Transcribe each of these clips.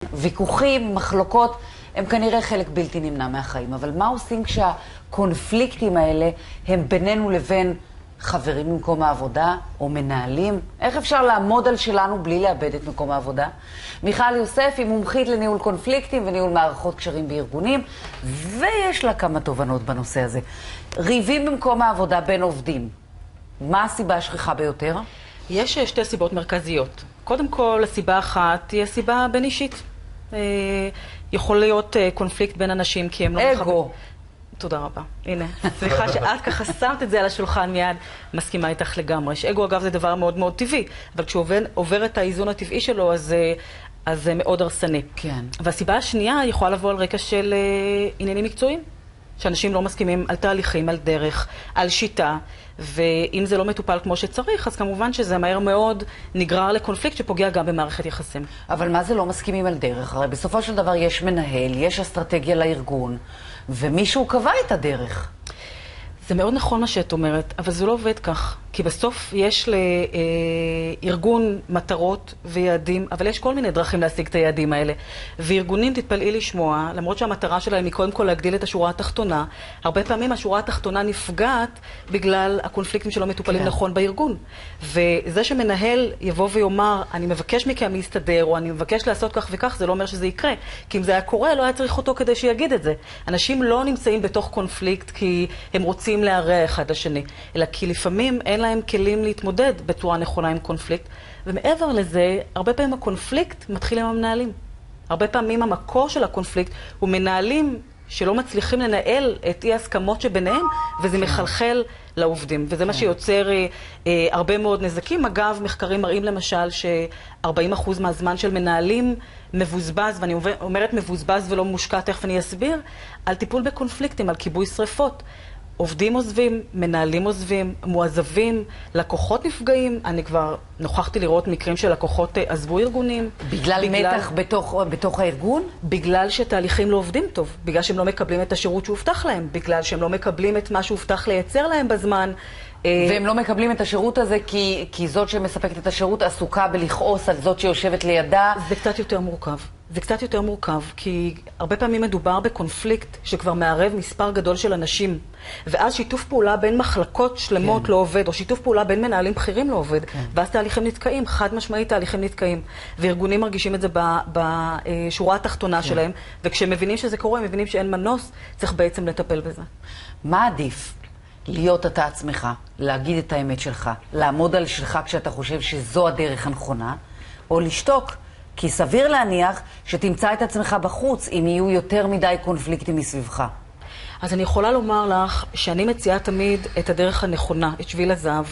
ויכוחים, מחלוקות, הם כנראה חלק בלתי נמנע מהחיים. אבל מה עושים כשהקונפליקטים האלה הם בינינו לבין חברים במקום העבודה או מנהלים? איך אפשר לעמוד על שלנו בלי לאבד את מקום העבודה? מיכל יוסף היא מומחית לניהול קונפליקטים וניהול מערכות קשרים בארגונים, ויש לה כמה תובנות בנושא הזה. ריבים במקום העבודה בין עובדים. מה הסיבה השכיחה ביותר? יש שתי סיבות מרכזיות. קודם כל, הסיבה אחת היא הסיבה בין אישית. יכול להיות קונפליקט בין אנשים כי הם לא אגו. תודה רבה. הנה, סליחה שאת ככה שמת את זה על השולחן מיד, מסכימה איתך לגמרי. שאגו אגב זה דבר מאוד מאוד טבעי, אבל כשהוא עובר את האיזון הטבעי שלו, אז זה מאוד הרסני. כן. והסיבה השנייה יכולה לבוא על רקע של עניינים מקצועיים. שאנשים לא מסכימים על תהליכים, על דרך, על שיטה, ואם זה לא מטופל כמו שצריך, אז כמובן שזה מהר מאוד נגרר לקונפליקט שפוגע גם במערכת יחסים. אבל מה זה לא מסכימים על דרך? הרי בסופו של דבר יש מנהל, יש אסטרטגיה לארגון, ומישהו קבע את הדרך. זה מאוד נכון מה שאת אומרת, אבל זה לא עובד כך. כי בסוף יש לארגון מטרות ויעדים, אבל יש כל מיני דרכים להשיג את היעדים האלה. וארגונים, תתפלאי לשמוע, למרות שהמטרה שלהם היא קודם כל להגדיל את השורה התחתונה, הרבה פעמים השורה התחתונה נפגעת בגלל הקונפליקטים שלא מטופלים נכון בארגון. וזה שמנהל יבוא ויאמר, אני מבקש מכם להסתדר, או אני מבקש לעשות כך וכך, זה לא אומר שזה יקרה. כי אם זה היה קורה, לא היה צריך אותו כדי שיגיד את זה. אנשים לא נמצאים בתוך קונפליקט כי הם רוצים להרע אחד לשני, אלא כי לפעמים אין להם כלים להתמודד בצורה נכונה עם קונפליקט, ומעבר לזה, הרבה פעמים הקונפליקט מתחיל עם המנהלים. הרבה פעמים המקור של הקונפליקט הוא מנהלים שלא מצליחים לנהל את אי הסכמות שביניהם, וזה מחלחל לעובדים. וזה מה שיוצר הרבה מאוד נזקים. אגב, מחקרים מראים למשל ש40% מהזמן של מנהלים מבוזבז, ואני אומרת מבוזבז ולא מושקע, תכף אני אסביר, על טיפול בקונפליקטים, על כיבוי שריפות. עובדים עוזבים, מנהלים עוזבים, מועזבים, לקוחות נפגעים. אני כבר נוכחתי לראות מקרים של לקוחות עזבו ארגונים. בגלל מתח בתוך הארגון? בגלל שתהליכים לא עובדים טוב, בגלל שהם לא מקבלים את השירות שהובטח להם, בגלל שהם לא מקבלים את מה שהובטח לייצר להם בזמן. והם לא מקבלים את השירות הזה כי זאת שמספקת את השירות עסוקה בלכעוס על זאת שיושבת לידה. זה קצת יותר מורכב. זה קצת יותר מורכב, כי הרבה פעמים מדובר בקונפליקט שכבר מערב מספר גדול של אנשים, ואז שיתוף פעולה בין מחלקות שלמות לא עובד, או שיתוף פעולה בין מנהלים בכירים לא עובד, ואז תהליכים נתקעים, חד משמעית תהליכים נתקעים, וארגונים מרגישים את זה בשורה התחתונה שלהם, וכשמבינים שזה קורה, הם מבינים שאין מנוס, צריך בעצם לטפל בזה. מה עדיף? להיות אתה עצמך, להגיד את האמת שלך, לעמוד על שלך כשאתה חושב שזו הדרך הנכונה, או לשתוק? כי סביר להניח שתמצא את עצמך בחוץ אם יהיו יותר מדי קונפליקטים מסביבך. אז אני יכולה לומר לך שאני מציעה תמיד את הדרך הנכונה, את שביל הזהב.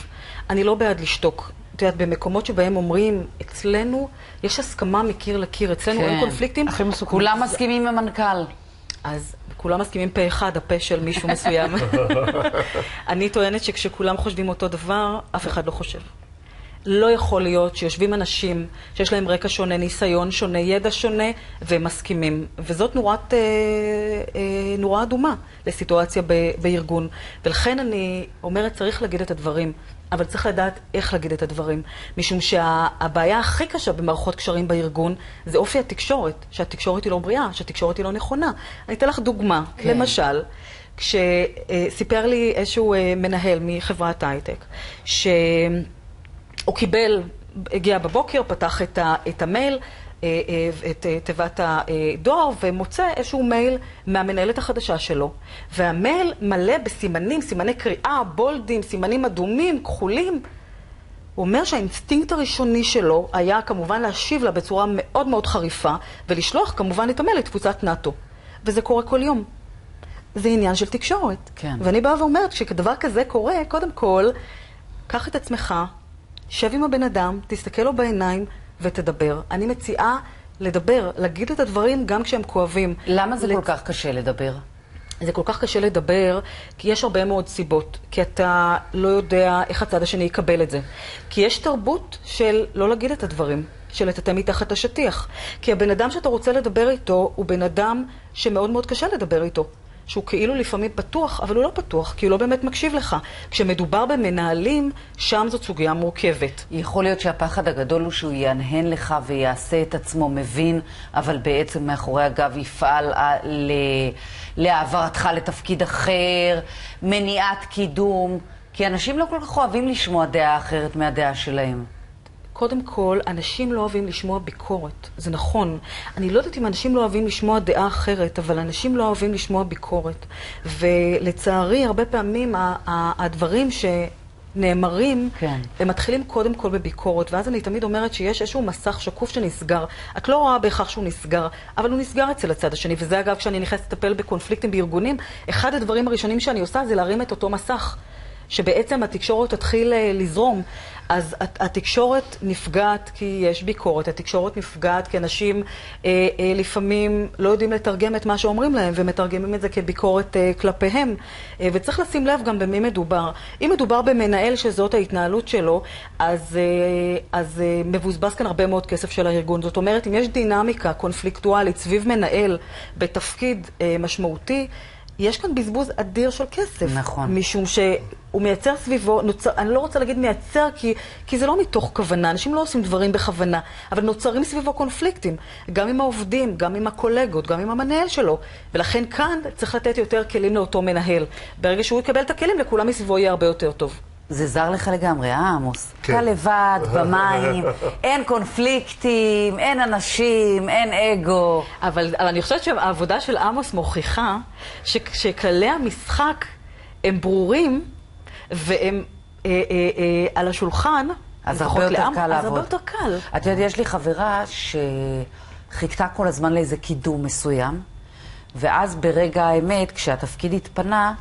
אני לא בעד לשתוק. את יודעת, במקומות שבהם אומרים, אצלנו יש הסכמה מקיר לקיר, אצלנו אין קונפליקטים. כולם מסכימים עם המנכ"ל. אז כולם מסכימים פה אחד, הפה של מישהו מסוים. אני טוענת שכשכולם חושבים אותו דבר, אף אחד לא חושב. לא יכול להיות שיושבים אנשים שיש להם רקע שונה, ניסיון שונה, ידע שונה, והם מסכימים. וזאת נורה אדומה לסיטואציה בארגון. ולכן אני אומרת, צריך להגיד את הדברים, אבל צריך לדעת איך להגיד את הדברים. משום שהבעיה הכי קשה במערכות קשרים בארגון זה אופי התקשורת, שהתקשורת היא לא בריאה, שהתקשורת היא לא נכונה. אני אתן לך דוגמה. למשל, כשסיפר לי איזשהו מנהל מחברת הייטק, הוא הגיע בבוקר, פתח את המייל, את תיבת הדואר, ומוצא איזשהו מייל מהמנהלת החדשה שלו. והמייל מלא בסימנים, סימני קריאה, בולדים, סימנים אדומים, כחולים. הוא אומר שהאינסטינקט הראשוני שלו היה כמובן להשיב לה בצורה מאוד מאוד חריפה, ולשלוח כמובן את המייל לתפוצת נאטו. וזה קורה כל יום. זה עניין של תקשורת. כן. ואני באה ואומרת שכדבר כזה קורה, קודם כל, קח את עצמך, שב עם הבן אדם, תסתכל לו בעיניים ותדבר. אני מציעה לדבר, להגיד את הדברים גם כשהם כואבים. למה זה כל כך קשה לדבר? זה כל כך קשה לדבר, כי יש הרבה מאוד סיבות. כי אתה לא יודע איך הצד השני יקבל את זה. כי יש תרבות של לא להגיד את הדברים, של לטאטא מתחת השטיח. כי הבן אדם שאתה רוצה לדבר איתו, הוא בן אדם שמאוד מאוד קשה לדבר איתו. שהוא כאילו לפעמים פתוח, אבל הוא לא פתוח, כי הוא לא באמת מקשיב לך. כשמדובר במנהלים, שם זאת סוגיה מורכבת. יכול להיות שהפחד הגדול הוא שהוא יענהן לך ויעשה את עצמו מבין, אבל בעצם מאחורי הגב יפעל להעברתך לתפקיד אחר, מניעת קידום, כי אנשים לא כל כך אוהבים לשמוע דעה אחרת מהדעה שלהם. קודם כל, אנשים לא אוהבים לשמוע ביקורת. זה נכון. אני לא יודעת אם אנשים לא אוהבים לשמוע דעה אחרת, אבל אנשים לא אוהבים לשמוע ביקורת. ולצערי, הרבה פעמים הדברים שנאמרים, כן. הם מתחילים קודם כל בביקורת, ואז אני תמיד אומרת שיש איזשהו מסך שקוף שנסגר. את לא רואה בהכרח שהוא נסגר, אבל הוא נסגר אצל הצד השני, וזה אגב, כשאני נכנסת לטפל בקונפליקטים בארגונים, אחד הדברים הראשונים שאני עושה זה להרים את אותו מסך. שבעצם התקשורת תתחיל לזרום, אז התקשורת נפגעת כי יש ביקורת, התקשורת נפגעת כי אנשים לפעמים לא יודעים לתרגם את מה שאומרים להם, ומתרגמים את זה כביקורת כלפיהם, וצריך לשים לב גם במי מדובר. אם מדובר במנהל שזאת ההתנהלות שלו, אז מבוזבז כאן הרבה מאוד כסף של הארגון. זאת אומרת, אם יש דינמיקה קונפליקטואלית סביב מנהל בתפקיד משמעותי, יש כאן בזבוז אדיר של כסף. נכון. משום שהוא מייצר סביבו, אני לא רוצה להגיד מייצר, כי זה לא מתוך כוונה, אנשים לא עושים דברים בכוונה, אבל נוצרים סביבו קונפליקטים, גם עם העובדים, גם עם הקולגות, גם עם המנהל שלו. ולכן כאן צריך לתת יותר כלים לאותו מנהל. ברגע שהוא יקבל את הכלים, לכולם מסביבו יהיה הרבה יותר טוב. זה זר לך לגמרי, עמוס? כן. אתה לבד, במים, אין קונפליקטים, אין אנשים, אין אגו. אבל אני חושבת שהעבודה של עמוס מוכיחה שכללי המשחק הם ברורים, והם על השולחן, אז הרבה יותר קל לעבוד. אז הרבה יותר קל. את יודעת, יש לי חברה שחיכתה כל הזמן לאיזה קידום מסוים, ואז ברגע האמת, כשהתפקיד התפנה,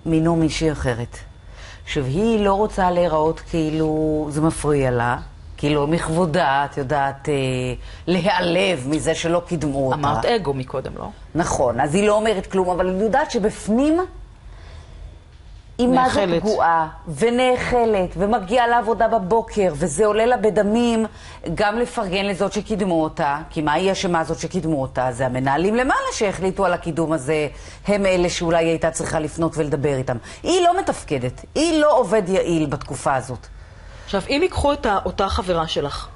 מינו מישהי אחרת. עכשיו, היא לא רוצה להיראות כאילו זה מפריע לה, כאילו מכבודה, את יודעת, להיעלב מזה שלא קידמו אותה. אמרת אגו מקודם, לא? נכון, אז היא לא אומרת כלום, אבל היא יודעת שבפנים היא מה זאת פגועה ונאכלת ומגיעה לעבודה בבוקר, וזה עולה לה בדמים גם לפרגן לזאת שקידמו אותה, כי מה היא אשמה זאת שקידמו אותה? זה המנהלים למעלה שהחליטו על הקידום הזה, הם אלה שאולי היא הייתה צריכה לפנות ולדבר איתם. היא לא מתפקדת, היא לא עובד יעיל בתקופה הזאת. עכשיו, אם ייקחו את אותה חברה שלך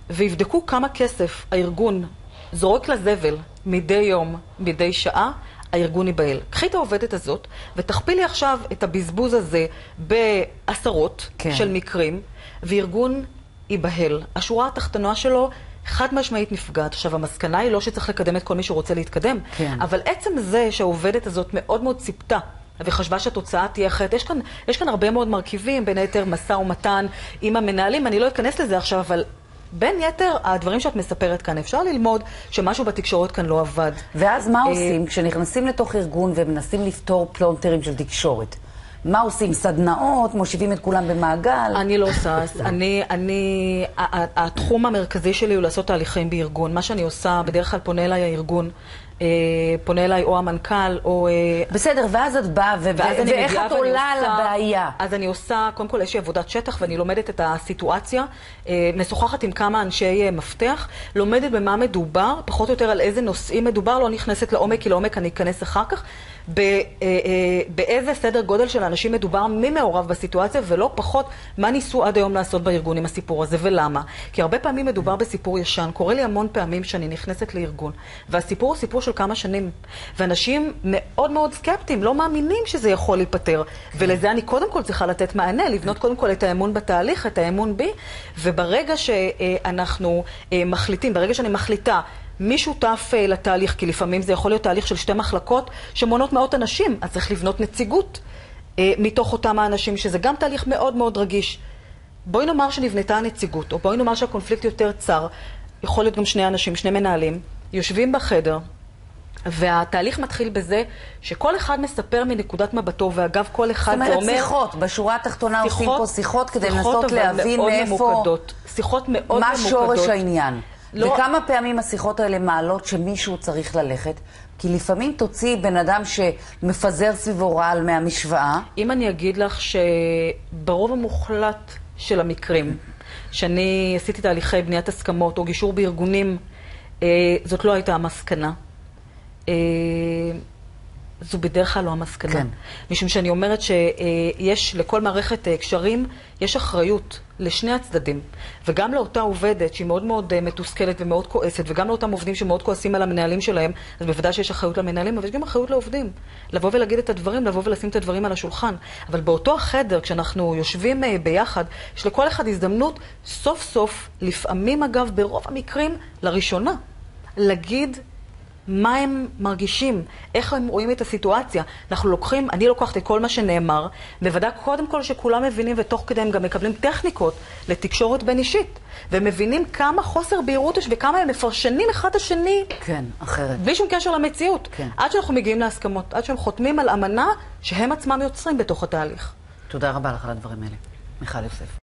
ויבדקו כמה כסף הארגון זורק לזבל מדי יום, מדי שעה, הארגון ייבהל. קחי את העובדת הזאת ותכפילי עכשיו את הבזבוז הזה בעשרות של מקרים, וארגון ייבהל. השורה התחתונה שלו חד משמעית נפגעת. עכשיו, המסקנה היא לא שצריך לקדם את כל מי שרוצה להתקדם, אבל עצם זה שהעובדת הזאת מאוד מאוד ציפתה וחשבה שהתוצאה תהיה אחרת. יש כאן הרבה מאוד מרכיבים, בין היתר משא ומתן עם המנהלים. אני לא אכנס לזה עכשיו, אבל בין יתר הדברים שאת מספרת כאן, אפשר ללמוד שמשהו בתקשורת כאן לא עבד. ואז מה עושים כשנכנסים לתוך ארגון ומנסים לפתור פלונטרים של תקשורת? מה עושים? סדנאות? מושיבים את כולם במעגל? אני לא עושה. התחום המרכזי שלי הוא לעשות תהליכים בארגון. מה שאני עושה, בדרך כלל פונה אליי הארגון, פונה אליי או המנכ"ל או... בסדר, ואז את באה, ואיך את עולה על הבעיה? אז אני עושה, קודם כל יש לי עבודת שטח ואני לומדת את הסיטואציה, משוחחת עם כמה אנשי מפתח, לומדת במה מדובר, פחות או יותר על איזה נושאים מדובר, לא נכנסת לעומק, כי לעומק אני אכנס אחר כך, באיזה סדר גודל של אנשים מדובר, מי מעורב בסיטואציה, ולא פחות מה ניסו עד היום לעשות בארגון עם הסיפור הזה, ולמה? כי הרבה פעמים מדובר בסיפור ישן. קורה לי המון פעמים שאני נכנסת לארגון, והסיפור הוא סיפור של כמה שנים, ואנשים מאוד מאוד סקפטיים, לא מאמינים שזה יכול להיפטר, ולזה אני קודם כל צריכה לתת מענה, לבנות קודם כל את האמון בתהליך, את האמון בי, וברגע שאנחנו מחליטים, ברגע שאני מחליטה, מי שותף לתהליך, כי לפעמים זה יכול להיות תהליך של 2 מחלקות שמונות מאות אנשים, אז צריך לבנות נציגות מתוך אותם האנשים, שזה גם תהליך מאוד מאוד רגיש. בואי נאמר שנבנתה הנציגות, או בואי נאמר שהקונפליקט יותר צר, יכול להיות גם 2 אנשים, 2 מנהלים, יושבים בחדר, והתהליך מתחיל בזה שכל אחד מספר מנקודת מבטו, ואגב כל אחד זה אומר... זאת אומרת שיחות, בשורה התחתונה עושים פה שיחות כדי לנסות להבין מאיפה... שיחות מאוד ממוקדות. מה שורש העניין? לא... וכמה פעמים השיחות האלה מעלות שמישהו צריך ללכת? כי לפעמים תוציא בן אדם שמפזר סביבו רעל מהמשוואה. אם אני אגיד לך שברוב המוחלט של המקרים, שאני עשיתי תהליכי בניית הסכמות או גישור בארגונים, זאת לא הייתה המסקנה. זו בדרך כלל לא המסקנה. כן. משום שאני אומרת שיש לכל מערכת קשרים, יש אחריות לשני הצדדים. וגם לאותה עובדת שהיא מאוד מאוד מתוסכלת ומאוד כועסת, וגם לאותם עובדים שמאוד כועסים על המנהלים שלהם, אז בוודאי שיש אחריות למנהלים, אבל יש גם אחריות לעובדים. לבוא ולהגיד את הדברים, לבוא ולשים את הדברים על השולחן. אבל באותו החדר, כשאנחנו יושבים ביחד, יש לכל אחד הזדמנות סוף סוף, לפעמים אגב, ברוב המקרים, לראשונה, להגיד מה הם מרגישים, איך הם רואים את הסיטואציה. אני לוקחת את כל מה שנאמר, בוודאי קודם כל שכולם מבינים, ותוך כדי הם גם מקבלים טכניקות לתקשורת בין אישית, ומבינים כמה חוסר בהירות יש וכמה הם מפרשנים אחד השני. כן, אחרת. בלי שום קשר למציאות. כן. עד שאנחנו מגיעים להסכמות, עד שהם חותמים על אמנה שהם עצמם יוצרים בתוך התהליך. תודה רבה לך על הדברים האלה. מיכל יוסף.